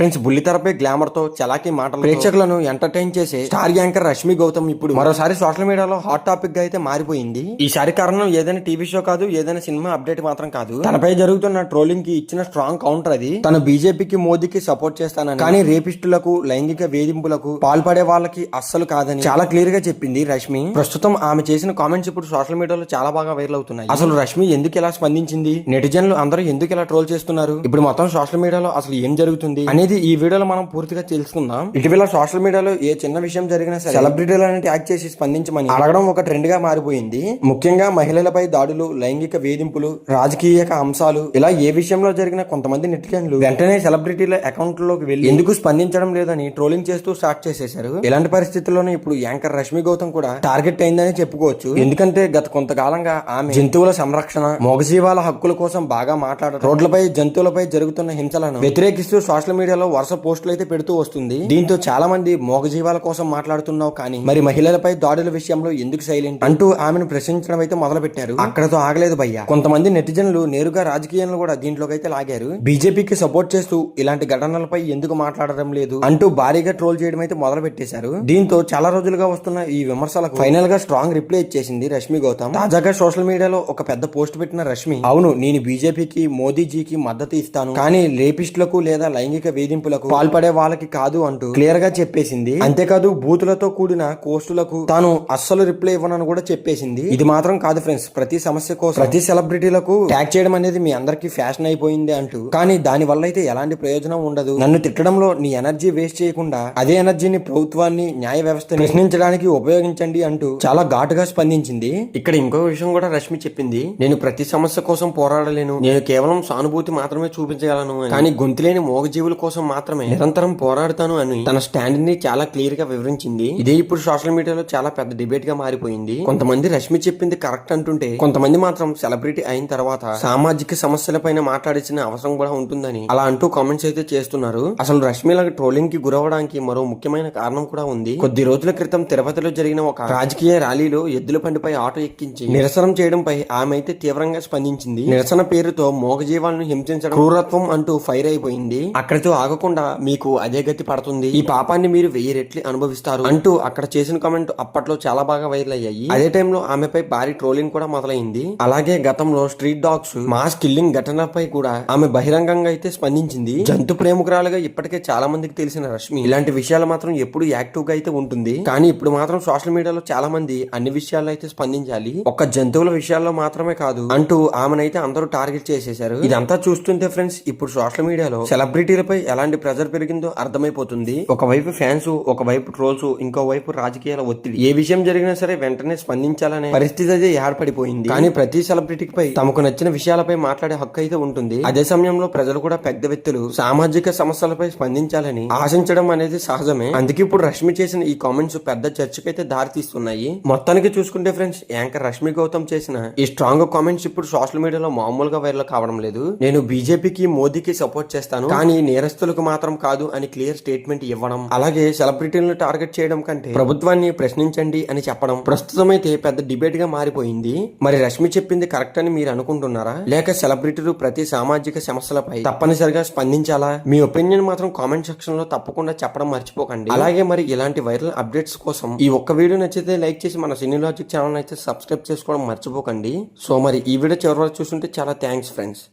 Friends, బుల్లితెరపై glamour తో చలాకీ మాటలు ప్రేక్షకులను ఎంటర్టైన్ చేసే స్టార్ యాంకర్ రష్మి గౌతమ్ ఇప్పుడు మరోసారి సోషల్ మీడియాలో హాట్ టాపిక్ గా అయితే మారిపోయింది. ఈసారి కారణం ఏదైనా టీవీ షో కాదు, ఏదైనా సినిమా అప్డేట్ మాత్రం కాదు. తనపై జరుగుతున్న ట్రోలింగ్ కి ఇచ్చిన స్ట్రాంగ్ కౌంటర్ అది. తను బీజేపీకి, మోదీకి సపోర్ట్ చేస్తానని, కానీ రేపిస్టులకు, లైంగిక వేధింపులకు పాల్పడే వాళ్ళకి అస్సలు కాదని చాలా క్లియర్ గా చెప్పింది రష్మి. ప్రస్తుతం ఆమె చేసిన కామెంట్స్ ఇప్పుడు సోషల్ మీడియాలో చాలా బాగా వైరల్ అవుతున్నాయి. అసలు రష్మి ఎందుకు ఇలా స్పందించింది, నెటిజన్లు అందరూ ఎందుకు ఇలా ట్రోల్ చేస్తున్నారు, ఇప్పుడు మొత్తం సోషల్ మీడియాలో అసలు ఏం జరుగుతుంది అనేది ఈ వీడియోలో మనం పూర్తిగా తెలుసుకుందాం. ఇటీవల సోషల్ మీడియాలో ఏ చిన్న విషయం జరిగినా సరే సెలబ్రిటీలను ట్యాగ్ చేసి స్పందించమని అడగడం ఒక ట్రెండ్ గా మారిపోయింది. ముఖ్యంగా మహిళలపై దాడులు, లైంగిక వేధింపులు, రాజకీయ అంశాలు ఇలా ఏ విషయంలో జరిగినా కొంతమంది నెటిజన్లు వెంటనే సెలబ్రిటీల అకౌంట్ లోకి వెళ్లి ఎందుకు స్పందించడం లేదని ట్రోలింగ్ చేస్తూ స్టార్ట్ చేసేశారు. ఇలాంటి పరిస్థితుల్లోనే ఇప్పుడు యాంకర్ రష్మి గౌతమ్ కూడా టార్గెట్ అయిందని చెప్పుకోవచ్చు. ఎందుకంటే గత కొంతకాలంగా ఆమె జంతువుల సంరక్షణ, మూగజీవాల హక్కుల కోసం బాగా మాట్లాడటం, రోడ్లపై జంతువులపై జరుగుతున్న హింసలను వ్యతిరేకిస్తూ సోషల్ మీడియాలో వరుస పోస్టులు అయితే పెడుతూ వస్తుంది. దీంతో చాలా మంది మూగజీవాల కోసం మాట్లాడుతున్నావు కానీ మరి మహిళలపై దాడుల విషయంలో ఎందుకు సైలెంట్ అంటూ ఆమెను ప్రశ్నించడం అయితే మొదలు పెట్టారు. అక్కడతో ఆగలేదు భయ్య. కొంతమంది నెటిజన్లు నేరుగా రాజకీయాలను కూడా దీంట్లోకి అయితే లాగారు. బీజేపీకి సపోర్ట్ చేస్తూ ఇలాంటి ఘటనలపై ఎందుకు మాట్లాడడం లేదు అంటూ భారీగా ట్రోల్ చేయడం అయితే మొదలు పెట్టేశారు. దీంతో చాలా రోజులుగా వస్తున్న ఈ విమర్శలకు ఫైనల్ గా స్ట్రాంగ్ రిప్లై ఇచ్చేసింది రష్మి గౌతమ్. తాజాగా సోషల్ మీడియాలో ఒక పెద్ద పోస్ట్ పెట్టిన రష్మి, అవును నేను బీజేపీకి, మోదీజీకి మద్దతు ఇస్తాను, కానీ రేపిస్టులకు లేదా లైంగిక వేధింపులకు పాల్పడే వాళ్ళకి కాదు అంటూ క్లియర్ గా చెప్పేసింది. అంతేకాదు బూతులతో కూడిన పోస్టులకు తాను అస్సలు రిప్లై ఇవ్వనని కూడా చెప్పేసింది. ఇది మాత్రం కాదు ఫ్రెండ్స్, ప్రతి సమస్య కోసం ప్రతి సెలబ్రిటీలకు ట్యాగ్ చేయడం అనేది మీ అందరికి ఫ్యాషన్ అయిపోయింది అంటూ, కానీ దాని వల్ల అయితే ఎలాంటి ప్రయోజనం ఉండదు. నన్ను తిట్టడంలో నీ ఎనర్జీ వేస్ట్ చేయకుండా అదే ఎనర్జీని ప్రభుత్వాన్ని, న్యాయ వ్యవస్థని ప్రశ్నించడానికి ఉపయోగించండి అంటూ చాలా ఘాటుగా స్పందించింది. ఇక్కడ ఇంకో విషయం కూడా రష్మి చెప్పింది. నేను ప్రతి సమస్య కోసం పోరాడలేను, నేను కేవలం సానుభూతి మాత్రమే చూపించగలను, కానీ గొంతులేని మూగజీవుల కోసం మాత్రమే నిరంతరం పోరాడుతాను అని తన స్టాండ్ ని చాలా క్లియర్ గా వివరించింది. ఇదే ఇప్పుడు సోషల్ మీడియాలో చాలా పెద్ద డిబేట్ గా మారిపోయింది. కొంతమంది రష్మి చెప్పింది కరెక్ట్ అంటుంటే, కొంతమంది మాత్రం సెలబ్రిటీ అయిన తర్వాత సామాజిక సమస్యలపైన మాట్లాడాల్సిన అవసరం కూడా ఉంటుందని అలా అంటూ కామెంట్స్ అయితే చేస్తున్నారు. అసలు రష్మి లాగా ట్రోలింగ్ కి గురవడానికి మరో ముఖ్యమైన కారణం కూడా ఉంది. కొద్ది రోజుల క్రితం తిరుపతిలో జరిగిన ఒక రాజకీయ ర్యాలీలో ఎద్దుల బండిపై ఆటో ఎక్కించి నిరసన చేయడంపై ఆమె అయితే తీవ్రంగా స్పందించింది. నిరసన పేరుతో మూగజీవాలను హింసించడం క్రూరత్వం అంటూ ఫైర్ అయిపోయింది. అక్కడితో ఆగకుండా మీకు అదే గతి పడుతుంది, ఈ పాపాన్ని మీరు 1000 రెట్లు అనుభవిస్తారు అంటూ అక్కడ చేసిన కామెంట్ అప్పట్లో చాలా బాగా వైరల్ అయ్యాయి. అదే టైంలో ఆమెపై భారీ ట్రోలింగ్ కూడా మొదలైంది. అలాగే గతంలో స్ట్రీట్ డాగ్స్ మాస్ కిల్లింగ్ ఘటనపై కూడా ఆమె బహిరంగంగా అయితే స్పందించింది. జంతు ప్రేమికురాలుగా ఇప్పటికే చాలా మందికి తెలిసిన రష్మి ఇలాంటి విషయాలు మాత్రం ఎప్పుడు యాక్టివ్ గా అయితే ఉంటుంది. కానీ ఇప్పుడు మాత్రం సోషల్ మీడియాలో చాలా మంది అన్ని విషయాల్లో అయితే స్పందించాలి, ఒక్క జంతువుల విషయాల్లో మాత్రమే కాదు అంటూ ఆమెనైతే అందరూ టార్గెట్ చేసేశారు. ఇదంతా చూస్తుంటే ఫ్రెండ్స్, ఇప్పుడు సోషల్ మీడియాలో సెలబ్రిటీలపై ఎలాంటి ప్రెజర్ పెరిగిందో అర్థమైపోతుంది. ఒకవైపు ఫ్యాన్స్, ఒకవైపు ట్రోల్స్, ఇంకోవైపు రాజకీయాల ఒత్తిడి. ఏ విషయం జరిగినా సరే వెంటనే స్పందించాలనే పరిస్థితి అయితే ఏర్పడిపోయింది. కానీ ప్రతి సెలబ్రిటీపై తమకు నచ్చిన విషయాలపై మాట్లాడే హక్కు అయితే ఉంటుంది. అదే సమయంలో ప్రజలు కూడా పెద్ద వ్యక్తులు సామాజిక సమస్యలపై స్పందించాలని ఆశించడం అనేది సహజమే. అందుకే ఇప్పుడు రష్మి చేసిన ఈ కామెంట్స్ పెద్ద చర్చకైతే దారి తీస్తున్నాయి. మొత్తానికి చూసుకుంటే ఫ్రెండ్స్, యాంకర్ రష్మి గౌతమ్ చేసిన ఈ స్ట్రాంగ్ కామెంట్స్ ఇప్పుడు సోషల్ మీడియాలో మామూలుగా వైరల్ కావడం లేదు. నేను బీజేపీకి, మోదీకి సపోర్ట్ చేస్తాను, కానీ నేరస్తులకు మాత్రం కాదు అని క్లియర్ స్టేట్మెంట్ ఇవ్వడం, అలాగే సెలబ్రిటీలను టార్గెట్ చేయడం కంటే ప్రభుత్వాన్ని ప్రశ్నించండి అని చెప్పడం ప్రస్తుతం అయితే పెద్ద డిబేట్ గా మారిపోయింది. మరి రష్మి చెప్పింది కరెక్ట్ అని మీరు అనుకుంటున్నారా, లేక సెలబ్రిటీలు ప్రతి సామాజిక సమస్యలపై తప్పనిసరిగా స్పందించాలా? మీ ఒపీనియన్ మాత్రం కామెంట్ సెక్షన్ లో తప్పకుండా చెప్పడం మర్చిపోకండి. అలాగే మరి ఇలాంటి వైరల్ అప్డేట్స్ కోసం ఈ ఒక్క వీడియో నచ్చితే లైక్ చేసి మన సినీ లాజిక్ ఛానల్ అయితే సబ్స్క్రైబ్ చేసుకోవడం మర్చిపోకండి. సో మరి ఈ వీడియో చివరి వరకు చూస్తుంటే చాలా థ్యాంక్స్ ఫ్రెండ్స్.